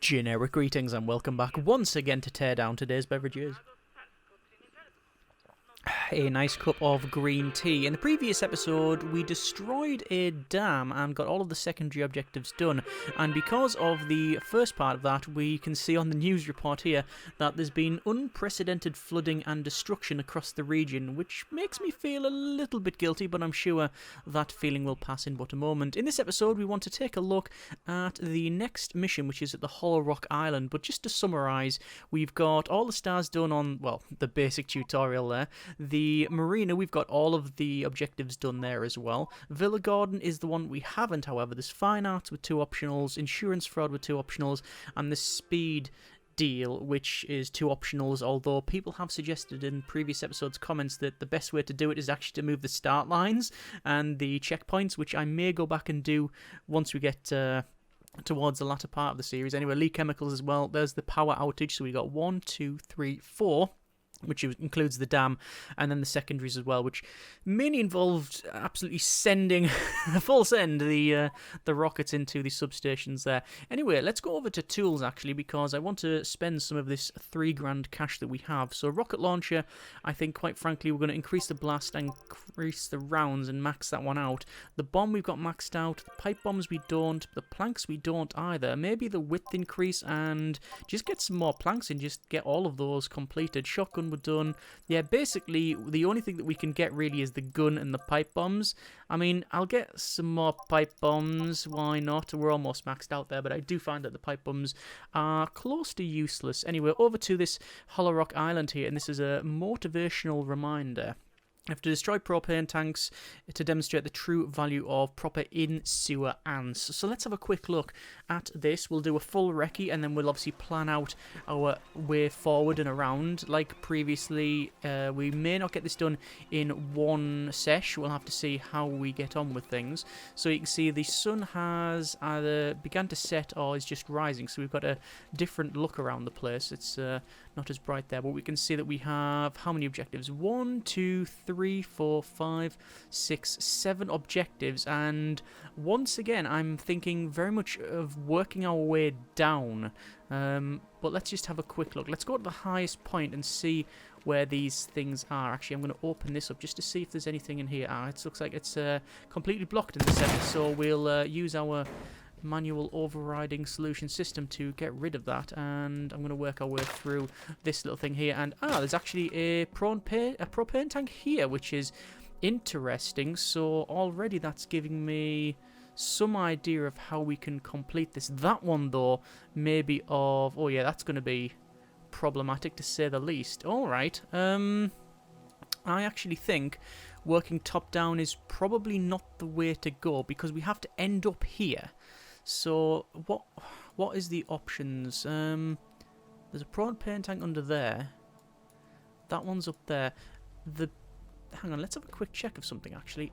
Generic greetings and welcome back once again to Teardown. Today's beverage is a nice cup of green tea. In the previous episode, we destroyed a dam and got all of the secondary objectives done. And because of the first part of that, we can see on the news report here that there's been unprecedented flooding and destruction across the region, which makes me feel a little bit guilty, but I'm sure that feeling will pass in but a moment. In this episode, we want to take a look at the next mission, which is at the Hollow Rock Island. But just to summarise, we've got all the stars done on, well, the basic tutorial there. The marina, we've got all of the objectives done there as well. Villa Garden is the one we haven't, however. There's fine arts with 2 optionals, insurance fraud with 2 optionals, and the speed deal, which is 2 optionals, although people have suggested in previous episodes' comments that the best way to do it is actually to move the start lines and the checkpoints, which I may go back and do once we get towards the latter part of the series. Anyway, Lee Chemicals as well. There's the power outage, so we got 1, 2, 3, 4. Which includes the dam, and then the secondaries as well, which mainly involved absolutely sending, full send, the rockets into the substations there. Anyway, let's go over to tools, actually, because I want to spend some of this $3 grand cash that we have. So rocket launcher, I think, quite frankly, we're going to increase the blast and increase the rounds and max that one out. The bomb we've got maxed out, the pipe bombs we don't, the planks we don't either. Maybe the width increase and just get some more planks and just get all of those completed. Shotgun we're done. Yeah, basically the only thing that we can get really is the gun and the pipe bombs. I mean, I'll get some more pipe bombs, why not? We're almost maxed out there, but I do find that the pipe bombs are close to useless. Anyway, over to this Hollow Rock Island here, and this is a motivational reminder. You have to destroy propane tanks to demonstrate the true value of proper in-sewer ants. So let's have a quick look at this. We'll do a full recce, and then we'll obviously plan out our way forward and around. Like previously, we may not get this done in one sesh. We'll have to see how we get on with things. So you can see the sun has either begun to set or is just rising. So we've got a different look around the place. It's not as bright there, but we can see that we have how many objectives? 1, 2, 3, 4, 5, 6, 7 objectives, and once again I'm thinking very much of working our way down, but let's just have a quick look. Let's go to the highest point and see where these things are. Actually, I'm going to open this up just to see if there's anything in here. It looks like it's completely blocked in the center, so we'll use our manual overriding solution system to get rid of that, and I'm going to work our way through this little thing here, and there's actually a propane tank here, which is interesting. So already that's giving me some idea of how we can complete this. That one though, maybe of, oh yeah, that's going to be problematic to say the least. Alright, I actually think working top down is probably not the way to go, because we have to end up here. So what is the options? There's a propane tank under there. That one's up there. Hang on, let's have a quick check of something actually.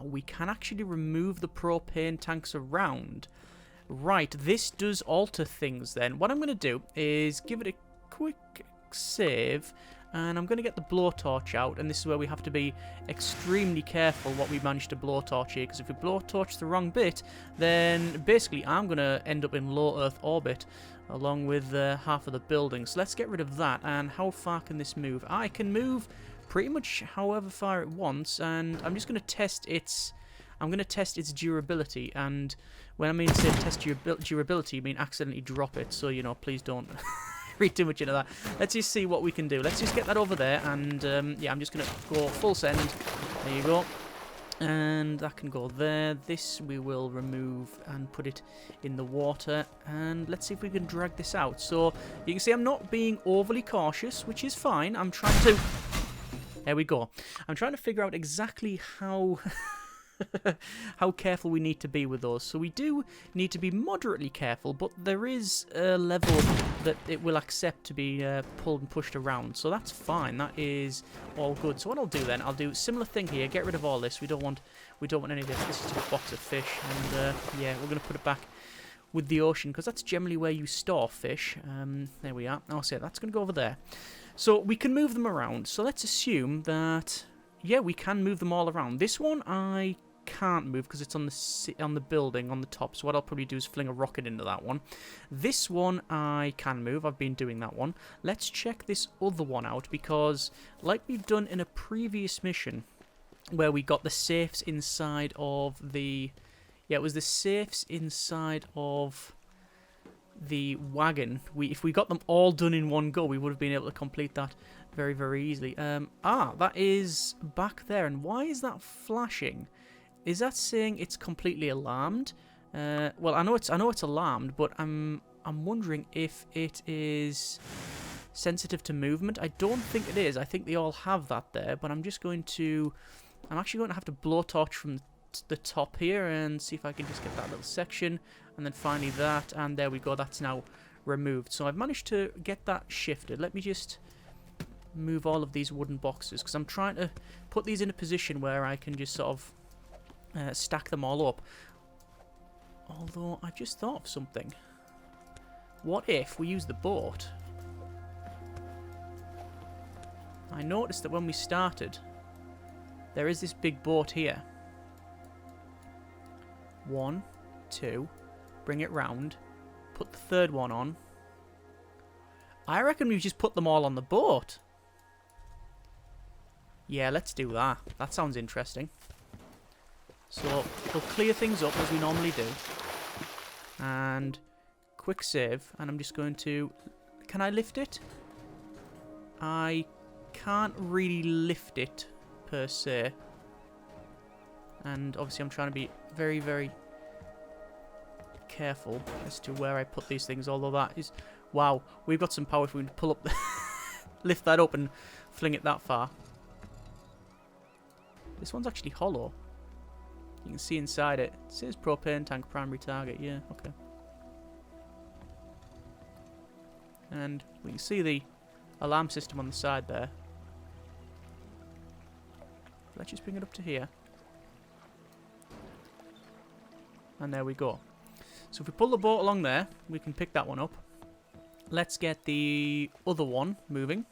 We can actually remove the propane tanks around. Right, this does alter things then. What I'm going to do is give it a quick save, and I'm going to get the blowtorch out, and this is where we have to be extremely careful what we manage to blowtorch here, because if we blowtorch the wrong bit, then basically I'm going to end up in low Earth orbit along with half of the building. So let's get rid of that. And how far can this move? I can move pretty much however far it wants, and I'm just going to test its durability. And when I mean say test durability, I mean accidentally drop it, so, you know, please don't read too much into that. Let's just see what we can do. Let's just get that over there, and yeah, I'm just going to go full send. There you go. And that can go there. This we will remove and put it in the water, and let's see if we can drag this out. So you can see I'm not being overly cautious, which is fine. I'm trying to... There we go. I'm trying to figure out exactly how... how careful we need to be with those. So we do need to be moderately careful, but there is a level that it will accept to be pulled and pushed around, so that's fine. That is all good. So what I'll do then, I'll do a similar thing here. Get rid of all this. We don't want any of this. This is just a box of fish, and yeah, we're going to put it back with the ocean, because that's generally where you store fish. There we are. I'll say that's going to go over there. So we can move them around. So let's assume that, yeah, we can move them all around. This one I can't move because it's on the building on the top. So what I'll probably do is fling a rocket into that one. This one I can move. I've been doing that one. Let's check this other one out because, like we've done in a previous mission, where we got the safes inside of the... Yeah, it was the safes inside of the wagon. If we got them all done in one go, we would have been able to complete that very, very easily. That is back there. And why is that flashing? Is that saying it's completely alarmed? Well, I know it's alarmed, but I'm wondering if it is sensitive to movement. I don't think it is. I think they all have that there, but I'm actually going to have to blowtorch from the top here and see if I can just get that little section, and then finally that, and there we go. That's now removed. So I've managed to get that shifted. Let me just move all of these wooden boxes because I'm trying to put these in a position where I can just sort of stack them all up. Although I've just thought of something. What if we use the boat? I noticed that when we started, there is this big boat here. 1, 2, bring it round, put the third one on. I reckon we've just put them all on the boat. Yeah, let's do that. That sounds interesting. So, we'll clear things up as we normally do. And quick save, and I'm just going to... Can I lift it? I can't really lift it, per se. And obviously I'm trying to be very, very careful as to where I put these things, although that is... Wow, we've got some power if we can pull up... lift that up and fling it that far. This one's actually hollow. You can see inside it. It says propane tank primary target. Yeah, okay. And we can see the alarm system on the side there. Let's just bring it up to here. And there we go. So if we pull the boat along there, we can pick that one up. Let's get the other one moving.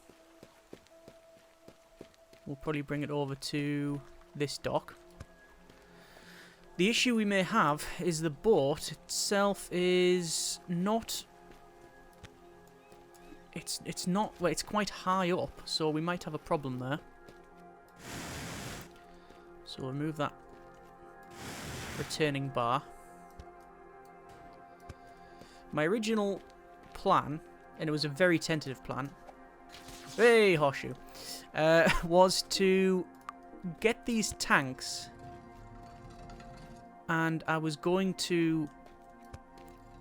We'll probably bring it over to this dock. The issue we may have is the boat itself is not... It's not... Well, it's quite high up, so we might have a problem there. So we'll remove that returning bar. My original plan, and it was a very tentative plan, hey, horseshoe, was to get these tanks, and I was going to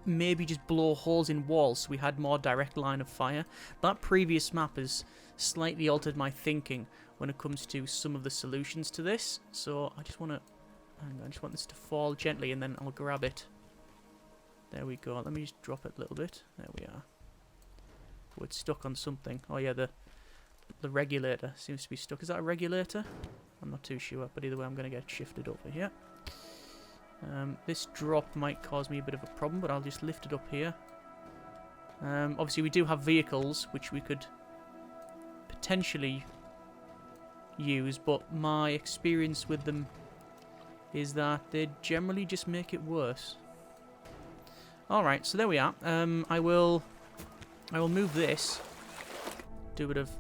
maybe just blow holes in walls so we had more direct line of fire. That previous map has slightly altered my thinking when it comes to some of the solutions to this, so I just want to... I just want this to fall gently and then I'll grab it. There we go. Let me just drop it a little bit. There we are. Oh, it's stuck on something. Oh yeah, the regulator seems to be stuck. Is that a regulator? I'm not too sure, but either way I'm going to get it shifted over here. This drop might cause me a bit of a problem, but I'll just lift it up here. Obviously we do have vehicles which we could potentially use, but my experience with them is that they generally just make it worse. Alright, so there we are. I will move this. Do a bit of...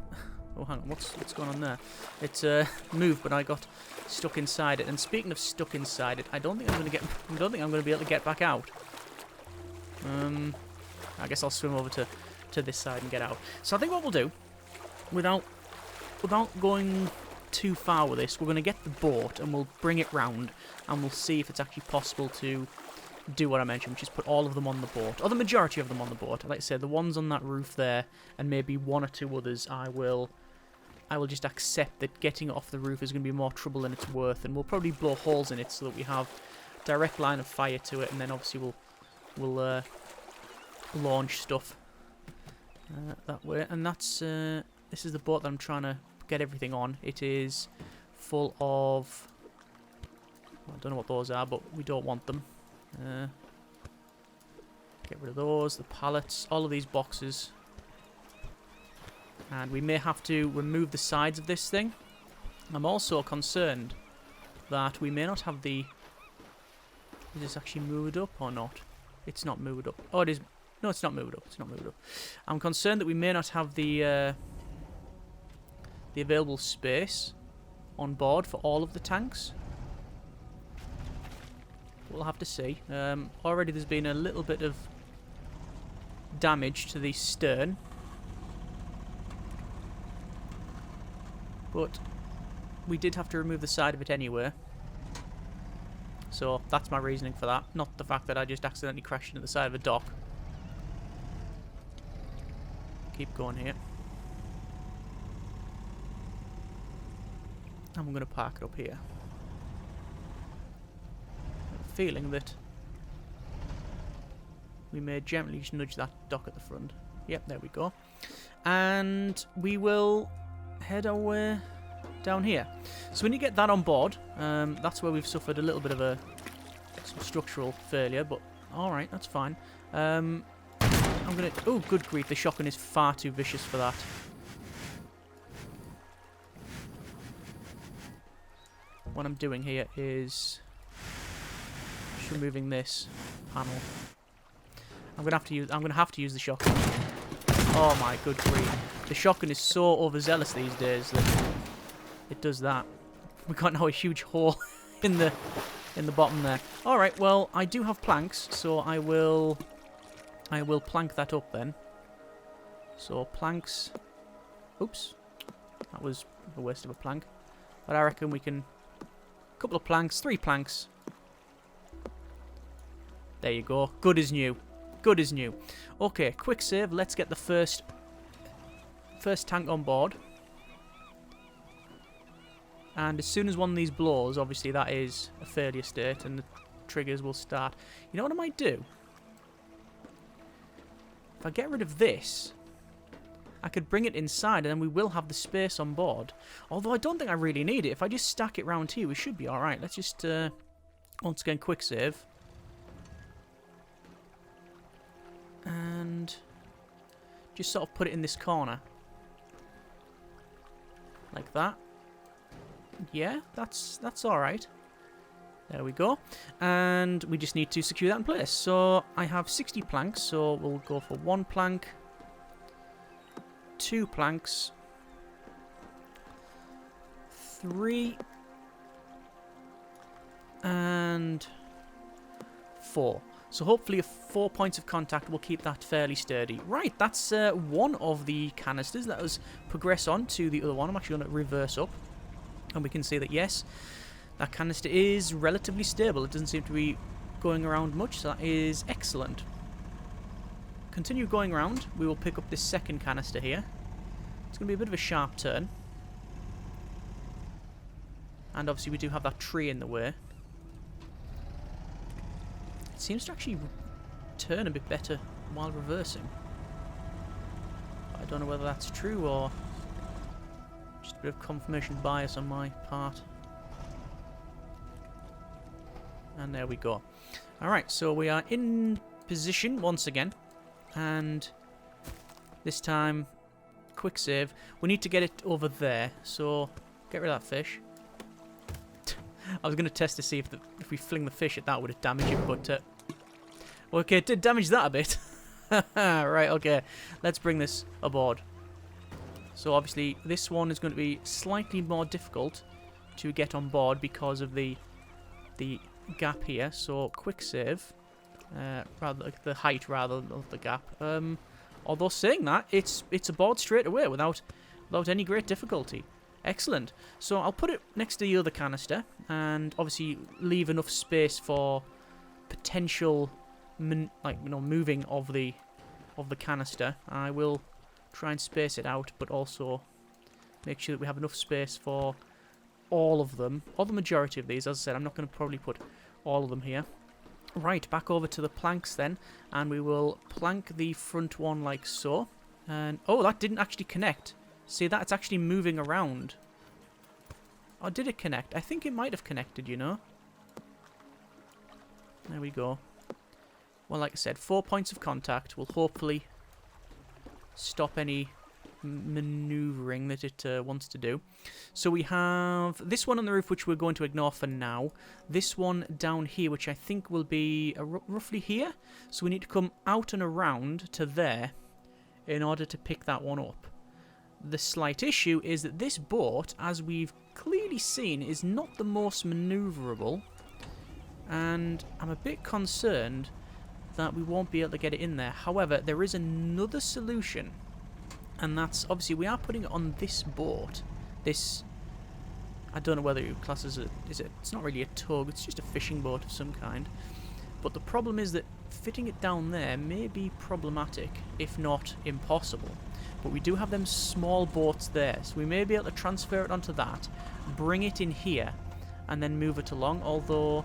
Oh, hang on. What's going on there? It's moved, but I got stuck inside it. And speaking of stuck inside it, I don't think I'm going to be able to get back out. I guess I'll swim over to this side and get out. So I think what we'll do, without going too far with this, we're going to get the boat and we'll bring it round and we'll see if it's actually possible to do what I mentioned, which is put all of them on the boat, or the majority of them on the boat. Like I say, the ones on that roof there, and maybe one or two others, I will just accept that getting it off the roof is going to be more trouble than it's worth, and we'll probably blow holes in it so that we have direct line of fire to it, and then obviously we'll launch stuff that way. And that's this is the boat that I'm trying to get everything on. It is full of... I don't know what those are, but we don't want them. Get rid of those, the pallets, all of these boxes. And we may have to remove the sides of this thing. I'm also concerned that we may not have the... Is this actually moved up or not? It's not moved up. Oh, it is... No, it's not moved up. It's not moved up. I'm concerned that we may not have the available space on board for all of the tanks. We'll have to see. Already there's been a little bit of damage to the stern. But we did have to remove the side of it anyway. So that's my reasoning for that. Not the fact that I just accidentally crashed into the side of a dock. Keep going here. And we're going to park it up here. I have a feeling that we may gently just nudge that dock at the front. Yep, there we go. And we will head our way down here. So when you get that on board, that's where we've suffered a little bit of some structural failure, but alright, that's fine. I'm gonna... Oh, good grief, the shotgun is far too vicious for that. What I'm doing here is just removing this panel. I'm gonna have to use the shotgun. Oh my good grief. The shotgun is so overzealous these days that it does that. We got now a huge hole in the bottom there. Alright, well, I do have planks, so I will plank that up then. So planks. Oops. That was a waste of a plank. But I reckon we can... Couple of planks, 3 planks. There you go. Good as new. Good as new. Okay, quick save. Let's get the first tank on board. And as soon as one of these blows, obviously that is a failure state and the triggers will start. You know what I might do? If I get rid of this, I could bring it inside and then we will have the space on board. Although I don't think I really need it. If I just stack it round here, we should be alright. Let's just, once again, quick save. And just sort of put it in this corner. Like that. Yeah, that's alright. There we go. And we just need to secure that in place. So I have 60 planks, so we'll go for 1 plank. 2 planks, 3, and 4. So hopefully 4 points of contact will keep that fairly sturdy. Right, that's one of the canisters. Let us progress on to the other one. I'm actually going to reverse up, and we can see that yes, that canister is relatively stable. It doesn't seem to be going around much, so that is excellent. Continue going around. We will pick up this second canister here. It's going to be a bit of a sharp turn. And obviously we do have that tree in the way. It seems to actually turn a bit better while reversing. I don't know whether that's true or just a bit of confirmation bias on my part. And there we go. Alright, so we are in position once again. And this time, quick save. We need to get it over there, so get rid of that fish. I was going to test to see if we fling the fish at that, would it damage it, but... okay, it did damage that a bit. Right, okay. Let's bring this aboard. So obviously, this one is going to be slightly more difficult to get on board because of the gap here. So, quick save. Rather like the height rather of the gap. Although saying that, it's aboard straight away without any great difficulty. Excellent. So I'll put it next to the other canister and obviously leave enough space for potential moving of the canister. I will try and space it out, but also make sure that we have enough space for all of them, or the majority of these. As I said, I'm not going to probably put all of them here. Right, back over to the planks then, and we will plank the front one like so. And oh, that didn't actually connect. See, that's actually moving around. Oh, did it connect? I think it might have connected, you know. There we go. Well, like I said, 4 points of contact will hopefully stop any maneuvering that it wants to do. So we have this one on the roof, which we're going to ignore for now. This one down here, which I think will be roughly here. So we need to come out and around to there in order to pick that one up. The slight issue is that this boat, as we've clearly seen, is not the most maneuverable. And I'm a bit concerned that we won't be able to get it in there. However, there is another solution. And that's, obviously, we are putting it on this boat. This, I don't know whether you class as it's not really a tug, it's just a fishing boat of some kind. But the problem is that fitting it down there may be problematic, if not impossible. But we do have them small boats there, so we may be able to transfer it onto that, bring it in here, and then move it along. Although,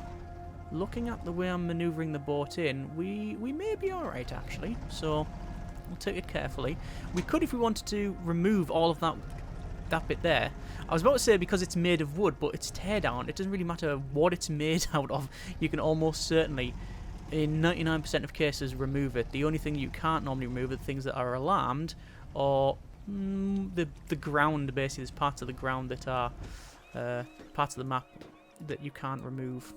looking at the way I'm manoeuvring the boat in, we may be alright, actually. So, we'll take it carefully. We could, if we wanted to, remove all of that bit there. I was about to say because it's made of wood, but it's teardown. It doesn't really matter what it's made out of. You can almost certainly, in 99% of cases, remove it. The only thing you can't normally remove are the things that are alarmed, or the ground, basically. There's parts of the ground that are parts of the map that you can't remove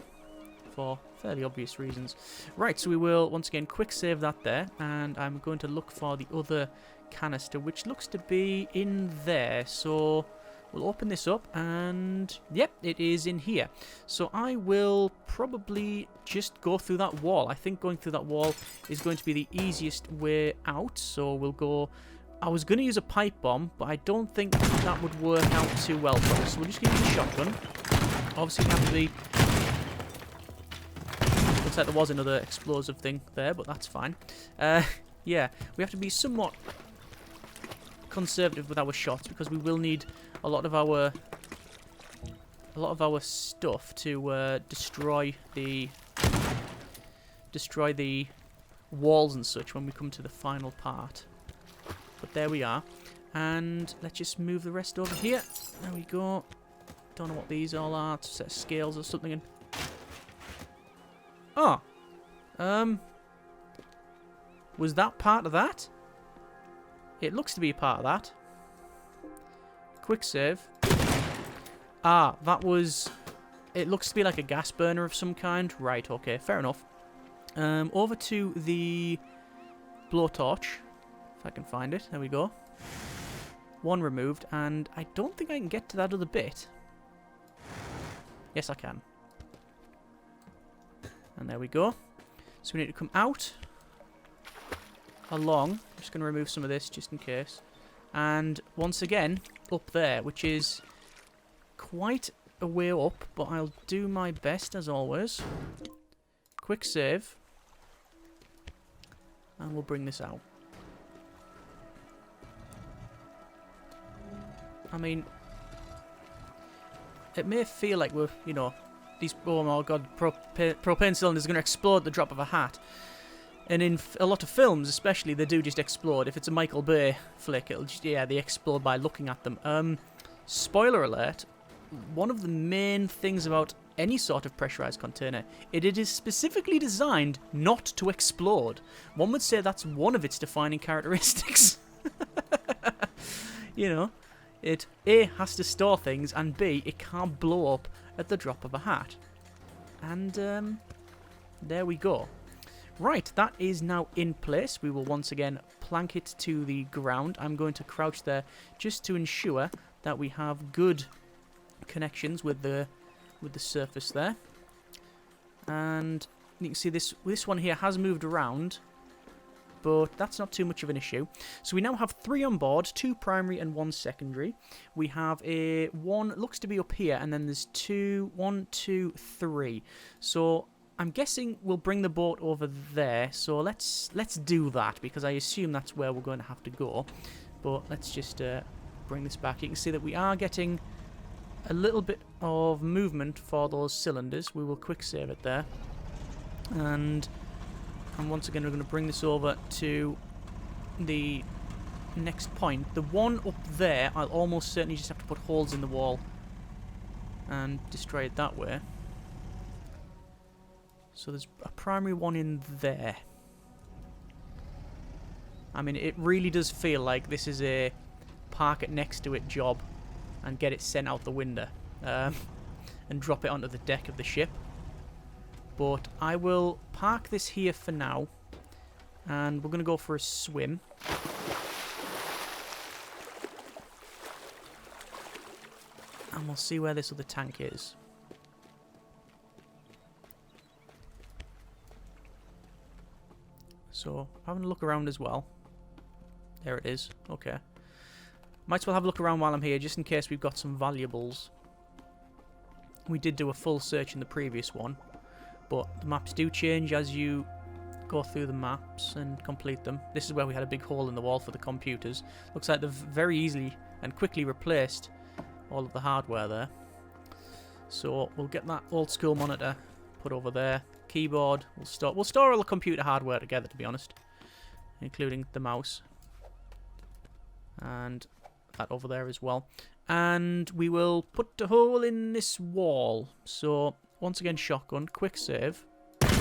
for fairly obvious reasons. Right, so we will once again quick save that there, and I'm going to look for the other canister, which looks to be in there. So we'll open this up, and yep, it is in here. So I will probably just go through that wall. I think going through that wall is going to be the easiest way out. So we'll go. I was going to use a pipe bomb, but I don't think that would work out too well for us. So we're just going to use a shotgun. Obviously, we have to be. Looks like there was another explosive thing there, but that's fine. Yeah, we have to be somewhat conservative with our shots because we will need a lot of our stuff to destroy the walls and such when we come to the final part. But there we are, and let's just move the rest over here. There we go. Don't know what these all are. It's a set of scales or something. And oh, was that part of that? It looks to be a part of that. Quick save. Ah, that was. It looks to be like a gas burner of some kind. Right. Okay. Fair enough. Over to the blowtorch. If I can find it. There we go. One removed, and I don't think I can get to that other bit. Yes, I can. And there we go. So we need to come out. Along. I'm just going to remove some of this just in case. And once again, up there, which is quite a way up, but I'll do my best as always. Quick save. And we'll bring this out. I mean, it may feel like we're, you know, these, oh my god, propane cylinders are going to explode at the drop of a hat. And in a lot of films, especially, they do just explode. If it's a Michael Bay flick, it'll just, yeah, they explode by looking at them. Spoiler alert, one of the main things about any sort of pressurized container, it is specifically designed not to explode. One would say that's one of its defining characteristics. You know, it A, has to store things, and B, it can't blow up at the drop of a hat. And there we go. Right, that is now in place. We will once again plank it to the ground. I'm going to crouch there just to ensure that we have good connections with the surface there. And you can see this one here has moved around, but that's not too much of an issue. So we now have 3 on board, 2 primary and 1 secondary. We have one looks to be up here, and then there's 1, 2, 3. So I'm guessing we'll bring the boat over there. So let's do that, because I assume that's where we're going to have to go. But let's just bring this back. You can see that we are getting a little bit of movement for those cylinders. We will quick save it there. And once again, we're going to bring this over to the next point. The one up there, I'll almost certainly just have to put holes in the wall and destroy it that way. So there's a primary one in there. I mean, it really does feel like this is a park it next to it job and get it sent out the window and drop it onto the deck of the ship. But I will park this here for now, and we're going to go for a swim. And we'll see where this other tank is. So, having a look around as well. There it is. Okay. Might as well have a look around while I'm here, just in case we've got some valuables. We did do a full search in the previous one, but the maps do change as you go through the maps and complete them. This is where we had a big hole in the wall for the computers. Looks like they've very easily and quickly replaced all of the hardware there. So we'll get that old school monitor put over there. Keyboard, we'll store all the computer hardware together, to be honest, including the mouse. And that over there as well. And we will put a hole in this wall. So, once again, shotgun, quick save. And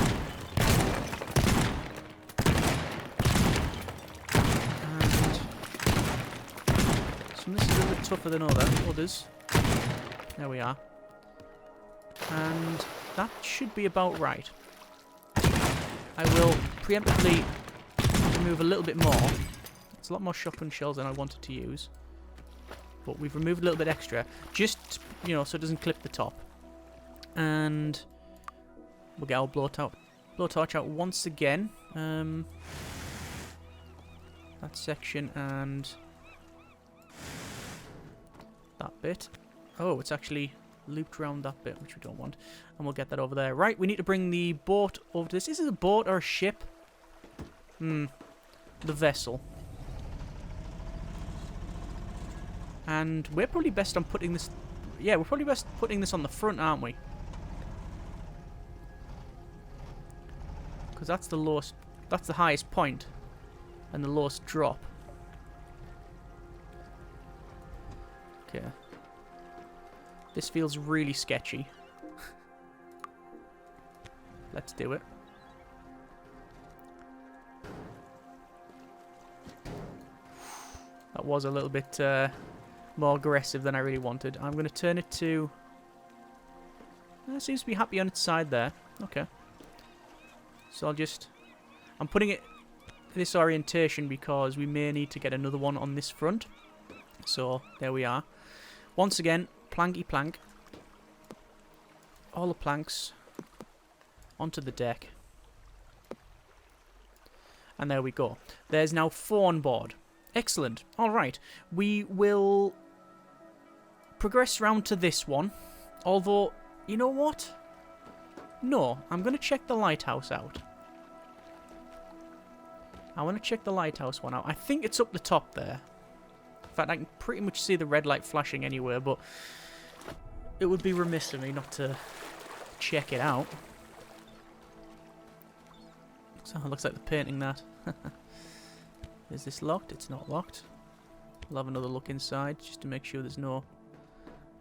some of this is a bit tougher than others. There we are. And that should be about right. I will preemptively remove a little bit more. It's a lot more shotgun shells than I wanted to use. But we've removed a little bit extra, just, you know, so it doesn't clip the top. And we'll get our blowtorch out once again. That section and that bit. Oh, it's actually looped around that bit, which we don't want. And we'll get that over there. Right, we need to bring the boat over to this. Is it a boat or a ship? The vessel. And we're probably best on putting this... Yeah, we're probably best putting this on the front, aren't we? Because that's the lowest... That's the highest point. And the lowest drop. Okay. This feels really sketchy. Let's do it. That was a little bit more aggressive than I really wanted. I'm going to turn it to... It seems to be happy on its side there. Okay. So I'll just... I'm putting it this orientation because we may need to get another one on this front. So, there we are. Once again, planky plank. All the planks onto the deck. And there we go. There's now 4 on board. Excellent. Alright. We will progress round to this one. Although, you know what? No, I'm going to check the lighthouse out. I want to check the lighthouse one out. I think it's up the top there. In fact, I can pretty much see the red light flashing anywhere, but it would be remiss of me not to check it out. So it looks like they're painting that. Is this locked? It's not locked. We'll have another look inside just to make sure there's no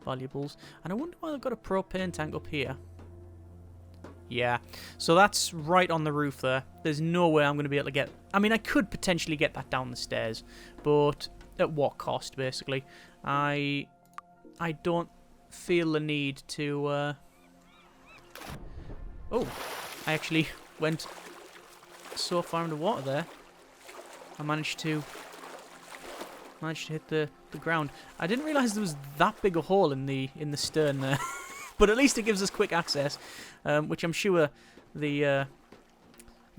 valuables. And I wonder why they've got a propane tank up here. Yeah, so that's right on the roof there. There's no way I'm going to be able to get... I mean, I could potentially get that down the stairs, but at what cost, basically? I don't feel the need to... Oh, I actually went so far underwater there. I managed to hit the ground. I didn't realise there was that big a hole in the stern there. But at least it gives us quick access, which I'm sure the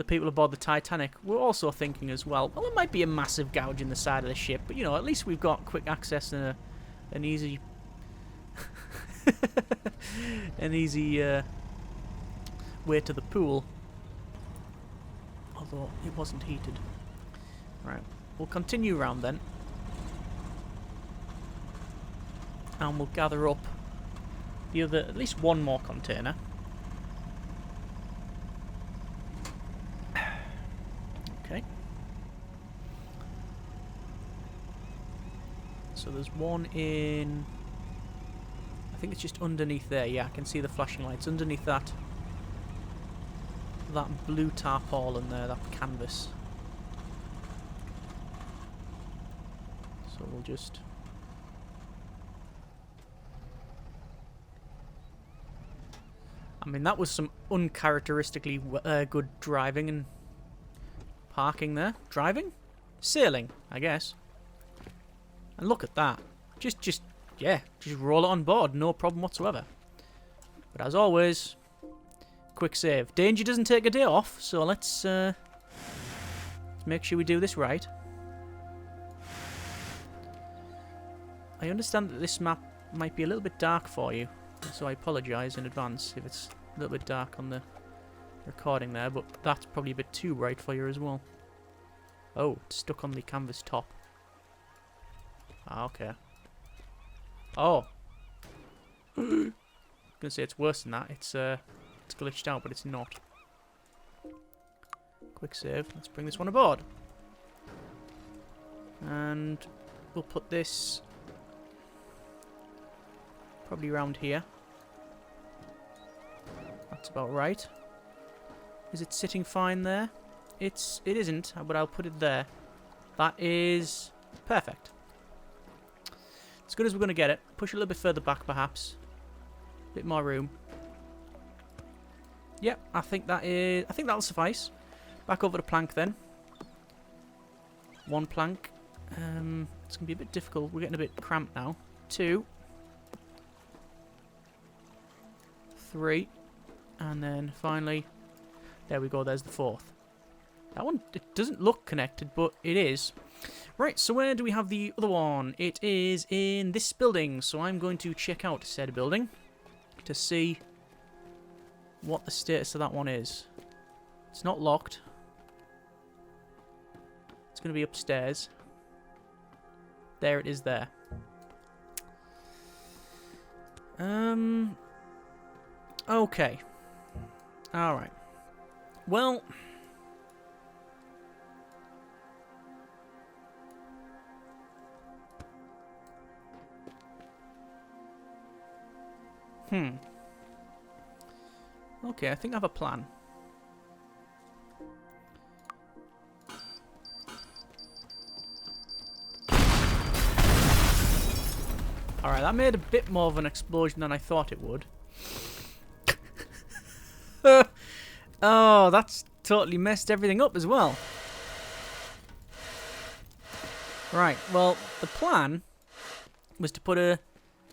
people aboard the Titanic were also thinking as well. Well, it might be a massive gouge in the side of the ship, but you know, at least we've got quick access and an easy, way to the pool. Although it wasn't heated. Right, we'll continue round then, and we'll gather up the other, at least one more container. Okay. So there's one in... I think it's just underneath there. Yeah, I can see the flashing lights underneath that blue tarpaulin there, that canvas. So we'll just... I mean, that was some uncharacteristically good driving and parking there. Driving? Sailing, I guess. And look at that. Just roll it on board. No problem whatsoever. But as always, quick save. Danger doesn't take a day off, so let's make sure we do this right. I understand that this map might be a little bit dark for you, so I apologise in advance if it's a little bit dark on the recording there, but that's probably a bit too bright for you as well. Oh, it's stuck on the canvas top. Ah, okay. Oh. I'm gonna say it's worse than that. It's glitched out, but it's not. Quick save. Let's bring this one aboard. And we'll put this probably around here. That's about right. Is it sitting fine there? It isn't, but I'll put it there. That is perfect. As good as we're going to get it. Push a little bit further back, perhaps. A bit more room. Yep, I think that'll suffice. Back over the plank then. One plank. It's going to be a bit difficult. We're getting a bit cramped now. 2. 3. And then finally, there we go. There's the 4th. That one, it doesn't look connected, but it is. Right, so where do we have the other one? It is in this building. So I'm going to check out said building to see what the status of that one is. It's not locked. It's going to be upstairs. There it is there. Okay. Alright. Well... Okay, I think I have a plan. Alright, that made a bit more of an explosion than I thought it would. Oh, that's totally messed everything up as well. Right, well, the plan was to put a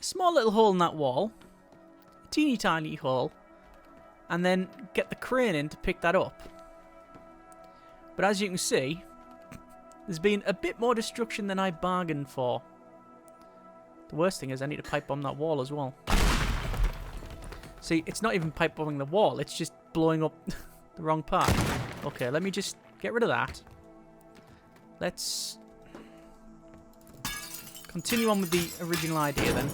small little hole in that wall. A teeny tiny hole. And then get the crane in to pick that up. But as you can see, there's been a bit more destruction than I bargained for. The worst thing is I need to pipe bomb that wall as well. See, it's not even pipe bombing the wall, it's just blowing up the wrong part. Okay, let me just get rid of that. Let's continue on with the original idea then.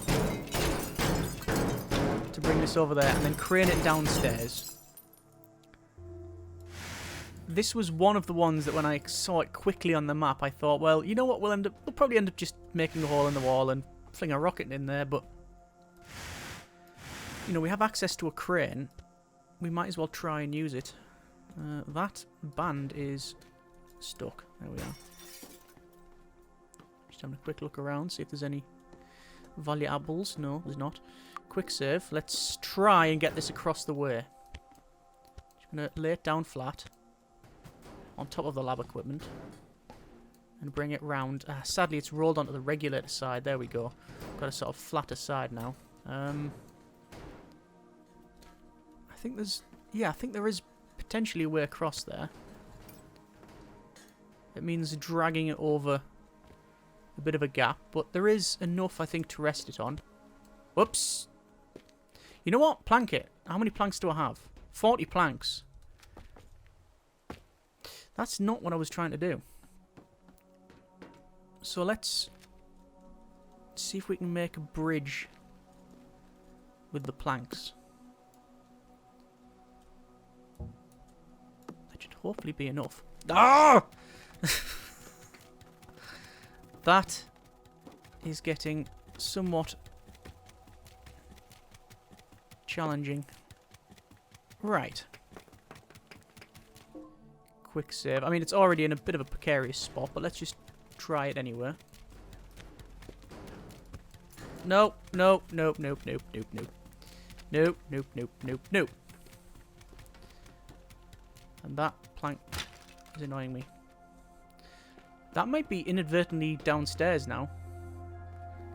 To bring this over there and then crane it downstairs. This was one of the ones that when I saw it quickly on the map, I thought, well, you know what, we'll probably end up just making a hole in the wall and fling a rocket in there, but you know, we have access to a crane. We might as well try and use it. That band is stuck. There we are. Just having a quick look around, see if there's any valuables. No, there's not. Quick save. Let's try and get this across the way. Just going to lay it down flat on top of the lab equipment and bring it round. Sadly, it's rolled onto the regulator side. There we go. Got a sort of flatter side now. I think there's... Yeah, I think there is potentially a way across there. It means dragging it over a bit of a gap, but there is enough, I think, to rest it on. Whoops. You know what? Plank it. How many planks do I have? 40 planks. That's not what I was trying to do. So let's see if we can make a bridge with the planks. That should hopefully be enough. Ah! That is getting somewhat challenging. Right. Quick save. I mean, it's already in a bit of a precarious spot, but let's just try it anyway. No, no, nope, nope, nope, nope, nope. Nope, nope, nope, nope, nope. And that plank is annoying me. That might be inadvertently downstairs now.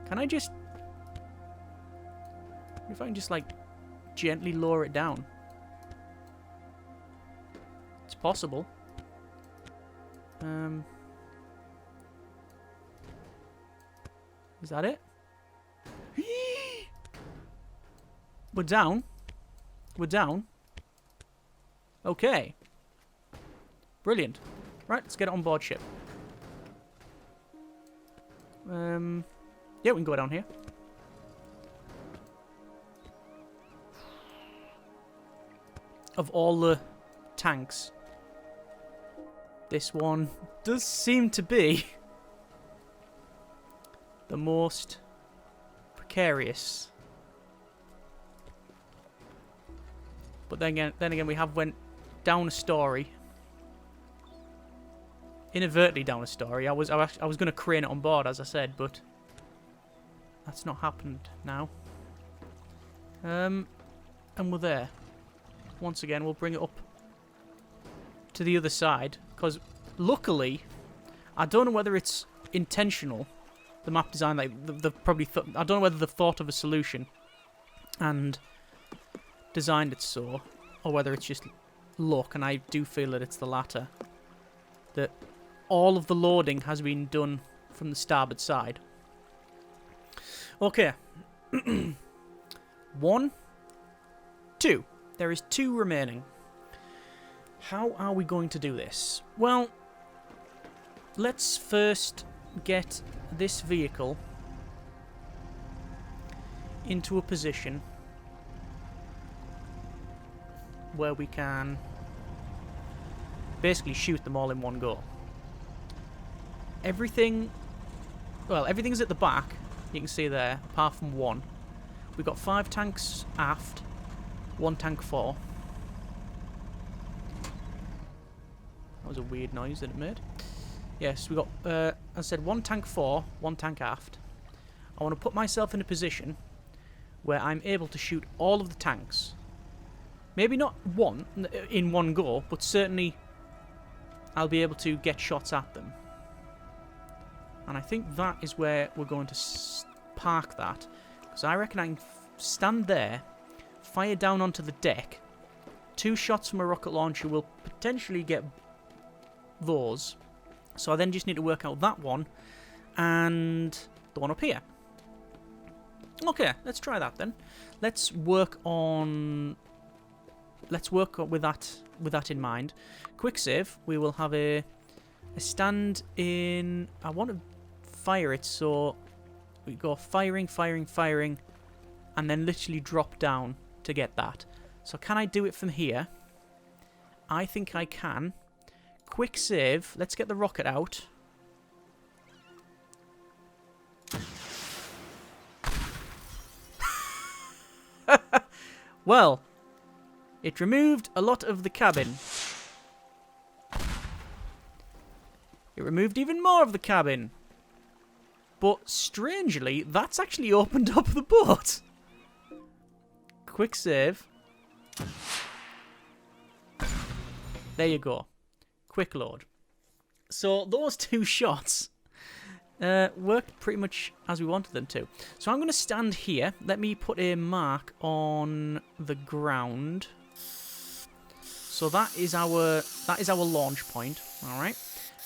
Can I just... if I can just, like, gently lower it down. It's possible. Is that it? We're down. We're down. Okay. Brilliant. Right, let's get it on board ship. Yeah, we can go down here. Of all the tanks, this one does seem to be the most precarious. But then again, we have went down a story. Inadvertently down a story. I was going to crane it on board, as I said, but that's not happened now. And we're there. Once again, we'll bring it up to the other side, because luckily, I don't know whether it's intentional, the map design, like they've probably I don't know whether they've thought of a solution and designed it so, or whether it's just luck, and I do feel that it's the latter. That all of the loading has been done from the starboard side. Okay. 1, 2. There is 2 remaining. How are we going to do this? Well, let's first get this vehicle into a position where we can basically shoot them all in one go. Everything's at the back, you can see there, apart from one. We've got 5 tanks aft, 1 tank 4. That was a weird noise that it made. Yes, we got, as I said, 1 tank 4, 1 tank aft. I want to put myself in a position where I'm able to shoot all of the tanks. Maybe not one in one go, but certainly I'll be able to get shots at them. And I think that is where we're going to park that. Because I reckon I can stand there, fire down onto the deck. 2 shots from a rocket launcher will potentially get those. So I then just need to work out that one and the one up here. Okay, let's try that then. Let's work with that in mind. Quick save. We will have a stand in. I want to fire it, so we go firing, and then literally drop down to get that. So can I do it from here? I think I can. Quick save. Let's get the rocket out. Well, it removed a lot of the cabin. It removed even more of the cabin. But strangely, that's actually opened up the boat. Quick save. There you go. Quick load. So those 2 shots worked pretty much as we wanted them to. So I'm going to stand here. Let me put a mark on the ground. So that is our launch point. All right.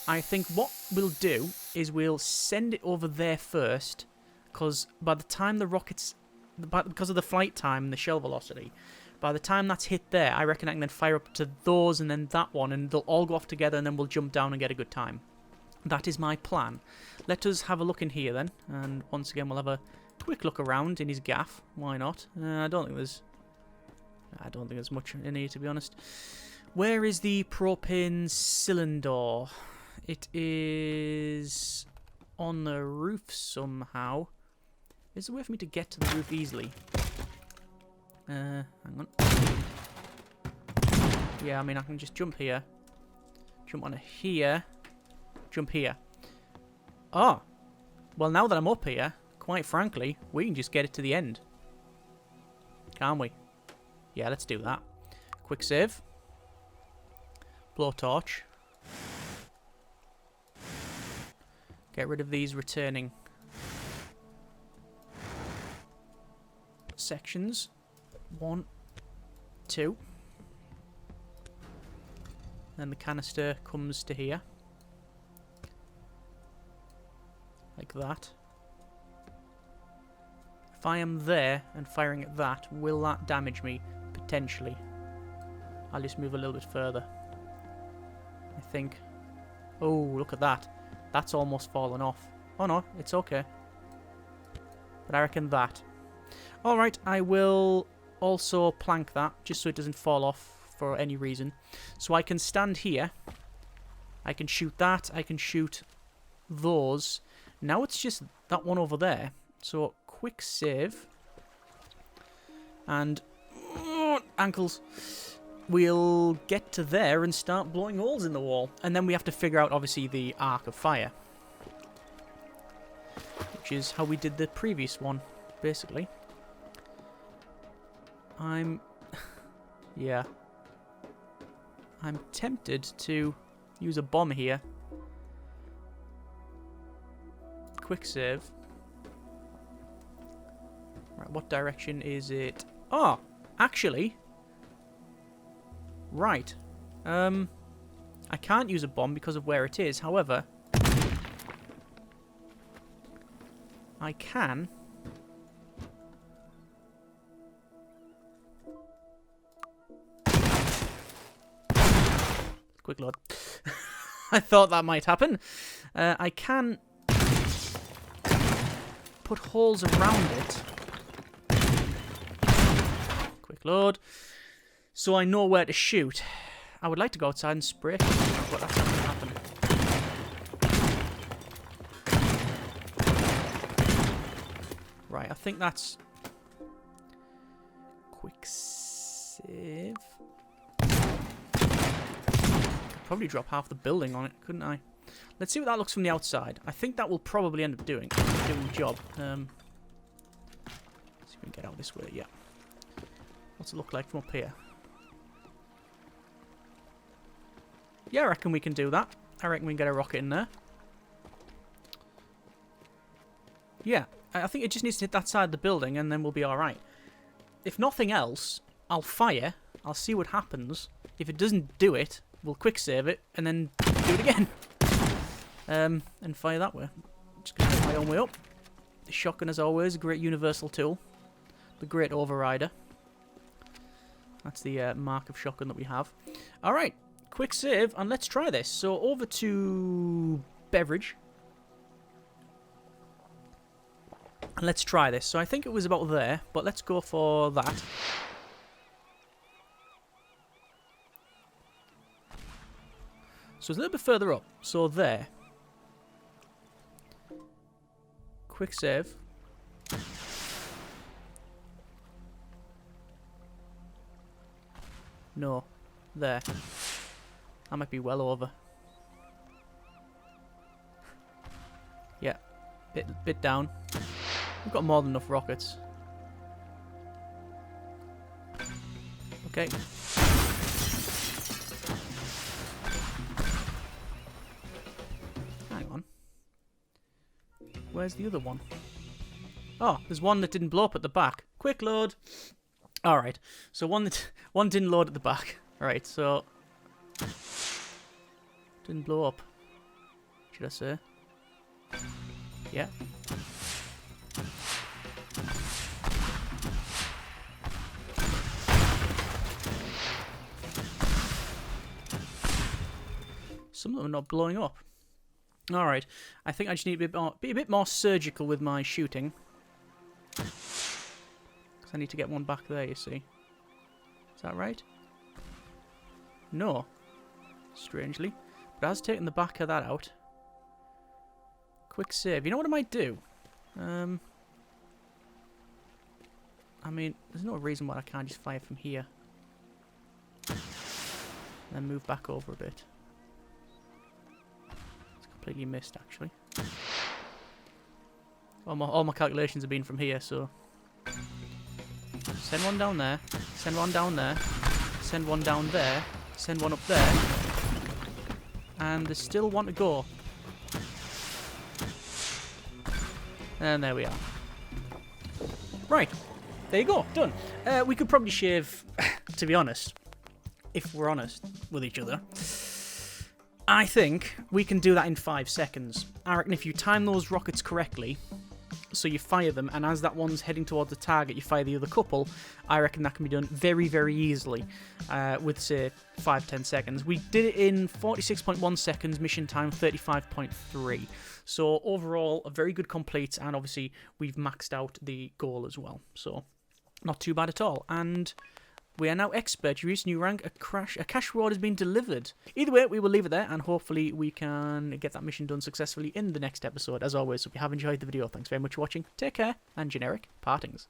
I think what we'll do is we'll send it over there first, because by the time the rockets, because of the flight time and the shell velocity, by the time that's hit there, I reckon I can then fire up to those and then that one, and they'll all go off together, and then we'll jump down and get a good time. That is my plan. Let us have a look in here then, and once again we'll have a quick look around in his gaff. Why not? I don't think there's much in here, to be honest. Where is the propane cylinder? It is on the roof somehow. Is there a way for me to get to the roof easily? Hang on. Yeah, I mean, I can just jump here. Jump on here. Jump here. Oh. Well, now that I'm up here, quite frankly, we can just get it to the end. Can't we? Yeah, let's do that. Quick save. Blowtorch. Get rid of these returning sections. 1, 2. Then the canister comes to here. Like that. If I am there and firing at that, will that damage me? Potentially. I'll just move a little bit further. I think. Oh, look at that. That's almost fallen off. Oh no, it's okay. But I reckon that. Alright, I will also plank that, just so it doesn't fall off for any reason. So I can stand here. I can shoot that. I can shoot those. Now it's just that one over there. So, quick save. And... ankles. We'll get to there and start blowing holes in the wall. And then we have to figure out, obviously, the arc of fire. Which is how we did the previous one, basically. Yeah. I'm tempted to use a bomb here. Quick save. Right, what direction is it? Oh, actually. Right. I can't use a bomb because of where it is. However, I can. Quick load. I thought that might happen. I can put holes around it. Quick load. So I know where to shoot. I would like to go outside and spray, but that's not going to happen. Right, I think that's... Quick save. Probably drop half the building on it, couldn't I? Let's see what that looks from the outside. I think that will probably end up doing the job. Let's see if we can get out this way. Yeah. What's it look like from up here? Yeah, I reckon we can do that. I reckon we can get a rocket in there. Yeah, I think it just needs to hit that side of the building and then we'll be alright. If nothing else, I'll fire. I'll see what happens. If it doesn't do it, we'll quick save it and then do it again. And fire that way. Just gonna make my own way up. The shotgun, as always, a great universal tool. The great overrider. That's the mark of shotgun that we have. Alright, quick save, and let's try this. So over to Beverage. And let's try this. So I think it was about there, but let's go for that. So it's a little bit further up. So there. Quick save. No. There. I might be well over. Yeah. Bit down. We've got more than enough rockets. Okay. Hang on. Where's the other one? Oh, there's one that didn't blow up at the back. Quick load. Alright. So one didn't load at the back. Alright, so didn't blow up. Should I say? Yeah. Some of them are not blowing up. Alright, I think I just need to be a bit more surgical with my shooting. Because I need to get one back there, you see. Is that right? No. Strangely. But I was taking the back of that out. Quick save. You know what I might do? I mean, there's no reason why I can't just fire from here. And then move back over a bit. It's completely missed, actually. All my calculations have been from here, so... Send one down there. Send one down there. Send one down there. Send one up there. And there's still one to go. And there we are. Right. There you go. Done. We could probably shave, to be honest, if we're honest with each other. I think we can do that in 5 seconds. I reckon if you time those rockets correctly, so you fire them, and as that one's heading towards the target, you fire the other couple, I reckon that can be done very, very easily with, say, 5-10 seconds. We did it in 46.1 seconds, mission time 35.3. So overall, a very good complete, and obviously we've maxed out the goal as well. So not too bad at all. And we are now expert. You reach new rank. A cash reward has been delivered. Either way, we will leave it there, and hopefully we can get that mission done successfully in the next episode. As always, if you have enjoyed the video, thanks very much for watching. Take care, and generic partings.